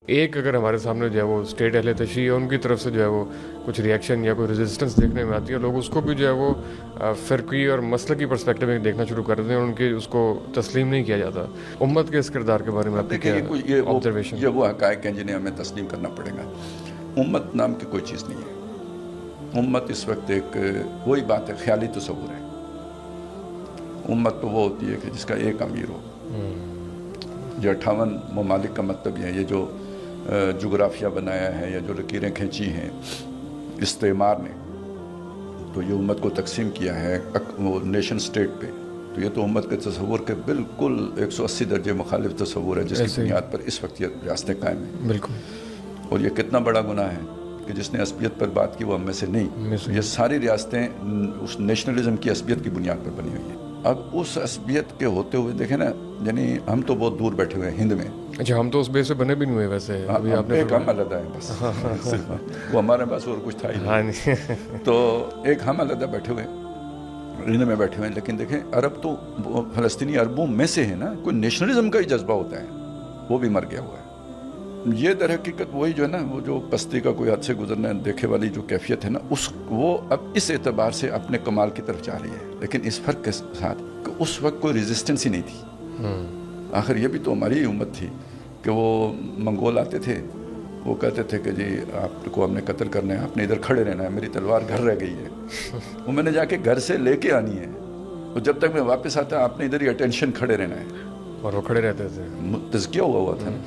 ایک اگر ہمارے سامنے جو ہے وہ اسٹیٹ اہل تشریح ہے ان کی طرف سے جو ہے وہ کچھ ریئیکشن یا کوئی ریزسٹنس دیکھنے میں آتی ہے، لوگ اس کو بھی جو ہے وہ فرقی اور مسلکی پرسپیکٹو میں دیکھنا شروع کر دیتے ہیں اور ان کی اس کو تسلیم نہیں کیا جاتا۔ امت کے اس کردار کے بارے میں آپ کی دیکھیں کیا آبزرویشن؟ یہ وہ حقائق ہیں جنہیں ہمیں تسلیم کرنا پڑے گا۔ امت نام کی کوئی چیز نہیں ہے۔ امت اس وقت ایک وہی بات ہے، خیالی تصور ہے۔ امت تو وہ ہوتی ہے کہ جس کا ایک امیر ہو۔ یہ 58 ممالک کا مطلب یہ ہے، یہ جو جغرافیہ بنایا ہے یا جو لکیریں کھینچی ہیں استعمار نے، تو یہ امت کو تقسیم کیا ہے وہ نیشن سٹیٹ پہ، تو یہ تو امت کے تصور کے بالکل 180 درجے مخالف تصور ہے، جس کی بنیاد پر اس وقت یہ ریاستیں قائم ہیں۔ بالکل۔ اور یہ کتنا بڑا گناہ ہے کہ جس نے عصبیت پر بات کی وہ ہم میں سے نہیں۔ یہ ساری ریاستیں اس نیشنلزم کی عصبیت کی بنیاد پر بنی ہوئی ہیں۔ اب اس عصبیت کے ہوتے ہوئے دیکھیں نا، یعنی ہم تو بہت دور بیٹھے ہوئے ہیں ہند میں۔ اچھا، ہم تو اس بیس سے بنے بھی نہیں ہوئے ویسے، ایک ہم علیحدہ ہیں بس، وہ ہمارے پاس اور کچھ تھا ہی نہیں۔ تو ایک ہم علیحدہ بیٹھے ہوئے ہند میں بیٹھے ہوئے ہیں، لیکن دیکھیں عرب تو فلسطینی عربوں میں سے ہے نا، کوئی نیشنلزم کا ہی جذبہ ہوتا ہے، وہ بھی مر گیا ہوا ہے۔ یہ در حقیقت وہی جو ہے نا، وہ جو پستی کا کوئی حد سے گزرنا دیکھے والی جو کیفیت ہے نا، وہ اب اس اعتبار سے اپنے کمال کی طرف جا رہی ہے، لیکن اس فرق کے ساتھ کہ اس وقت کوئی ریزسٹنس ہی نہیں تھی۔ آخر یہ بھی تو ہماری ہی امت تھی کہ وہ منگول آتے تھے، وہ کہتے تھے کہ جی آپ کو ہم نے قتل کرنا ہے، آپ نے ادھر کھڑے رہنا ہے، میری تلوار گھر رہ گئی ہے، وہ میں نے جا کے گھر سے لے کے آنی ہے، تو جب تک میں واپس آتا آپ نے ادھر ہی اٹینشن کھڑے رہنا ہے، اور وہ کھڑے رہتے تھے۔ تزکیہ ہوا تھا نا،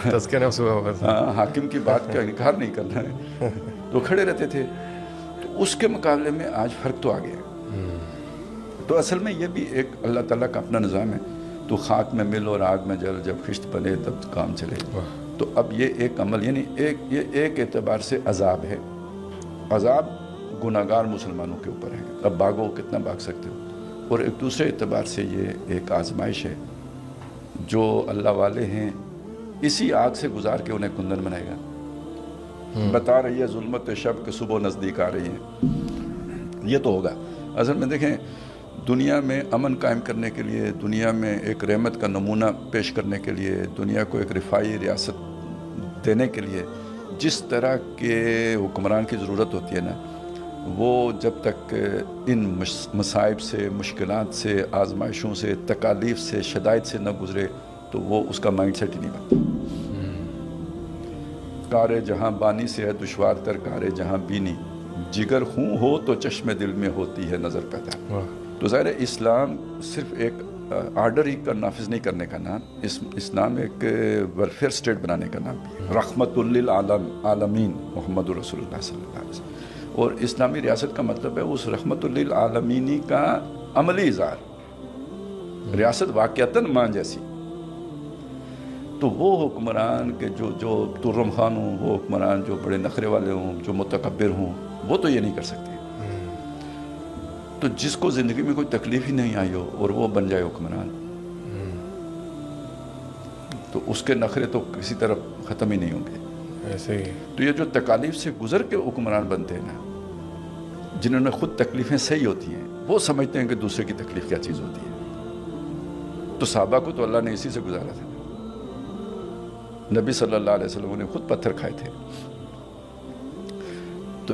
تزکیہ نفس ہوا تھا۔ ہاں، حاکم کی بات کا انکار نہیں کرنا ہے، تو کھڑے رہتے تھے۔ تو اس کے مقابلے میں آج فرق تو آ گیا۔ تو اصل میں یہ بھی ایک اللہ تعالیٰ کا اپنا نظام ہے، تو خاک میں مل اور آگ میں جل، جب خشت بنے تب کام چلے۔ تو اب یہ ایک عمل، یعنی یہ ایک اعتبار سے عذاب ہے، عذاب گناہگار مسلمانوں کے اوپر ہے، اب بھاگو کتنا بھاگ سکتے ہو، اور ایک دوسرے اعتبار سے یہ ایک آزمائش ہے، جو اللہ والے ہیں اسی آگ سے گزار کے انہیں کندن بنائے گا۔ بتا رہی ہے ظلمت شب کہ صبح نزدیک آ رہی ہے، یہ تو ہوگا۔ اصل میں دیکھیں، دنیا میں امن قائم کرنے کے لیے، دنیا میں ایک رحمت کا نمونہ پیش کرنے کے لیے، دنیا کو ایک رفاعی ریاست دینے کے لیے جس طرح کے حکمران کی ضرورت ہوتی ہے نا، وہ جب تک ان مصائب سے، مشکلات سے، آزمائشوں سے، تکالیف سے، شدائد سے نہ گزرے تو وہ اس کا مائنڈ سیٹ ہی نہیں بنتا۔ کار جہاں بانی سے ہے دشوار تر کار جہاں بینی، جگر خون ہو تو چشم دل میں ہوتی ہے نظر پیدا۔ تو ظاہر اسلام صرف ایک آرڈر ہی کا نافذ نہیں کرنے کا نام، اسلام ایک ویلفیئر سٹیٹ بنانے کا نام بھی ہے۔ رحمت للعالمین محمد رسول اللہ صلی اللہ علیہ وسلم، اور اسلامی ریاست کا مطلب ہے اس رحمت للعالمینی کا عملی اظہار، ریاست واقعتاً ماں جیسی۔ تو وہ حکمران کے جو ترم خان ہوں، وہ حکمران جو بڑے نخرے والے ہوں، جو متکبر ہوں، وہ تو یہ نہیں کر سکتے۔ تو جس کو زندگی میں کوئی تکلیف ہی نہیں آئی ہو اور وہ بن جائے حکمران، تو اس کے نخرے تو کسی طرف ختم ہی نہیں ہوں گے۔ ایسے ہی تو یہ جو تکالیف سے گزر کے حکمران بنتے ہیں نا، جنہوں نے خود تکلیفیں صحیح ہوتی ہیں، وہ سمجھتے ہیں کہ دوسرے کی تکلیف کیا چیز ہوتی ہے۔ تو صحابہ کو تو اللہ نے اسی سے گزارا تھا، نبی صلی اللہ علیہ وسلم نے خود پتھر کھائے تھے۔ تو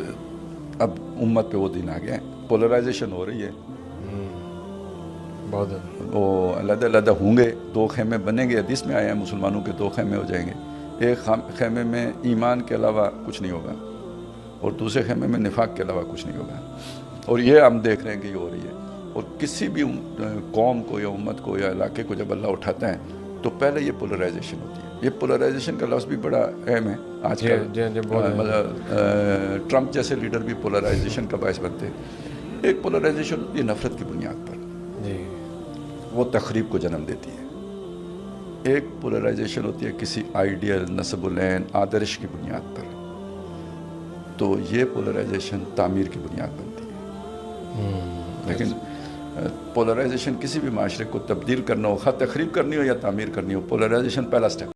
اب امت پہ وہ دن آ گیا ہے، پولرائزیشن ہو رہی ہے، بہت وہ علیحدہ علیحدہ ہوں گے، دو خیمے بنیں گے، حدیث میں آیا ہے مسلمانوں کے دو خیمے ہو جائیں گے، ایک خیمے میں ایمان کے علاوہ کچھ نہیں ہوگا اور دوسرے خیمے میں نفاق کے علاوہ کچھ نہیں ہوگا، اور یہ ہم دیکھ رہے ہیں کہ یہ ہو رہی ہے۔ اور کسی بھی قوم کو یا امت کو یا علاقے کو جب اللہ اٹھاتا ہے تو پہلے یہ پولرائزیشن ہوتی ہے۔ یہ پولرائزیشن کا لفظ بھی بڑا اہم ہے آج کل، ٹرمپ جیسے لیڈر بھی پولرائزیشن کا باعث بنتے ہیں۔ ایک پولرائزیشن ہوتی ہے نفرت کی بنیاد پر، وہ تخریب کو جنم دیتی ہے۔ ایک پولرائزیشن ہوتی ہے کسی آئیڈیل، نسب العین، آدرش کی بنیاد پر، تو یہ پولرائزیشن تعمیر کی بنیاد بنتی ہے۔ لیکن پولرائزیشن کسی بھی معاشرے کو تبدیل کرنا ہو، خواہ تخریب کرنی ہو یا تعمیر کرنی ہو، پولرائزیشن پہلا سٹیپ۔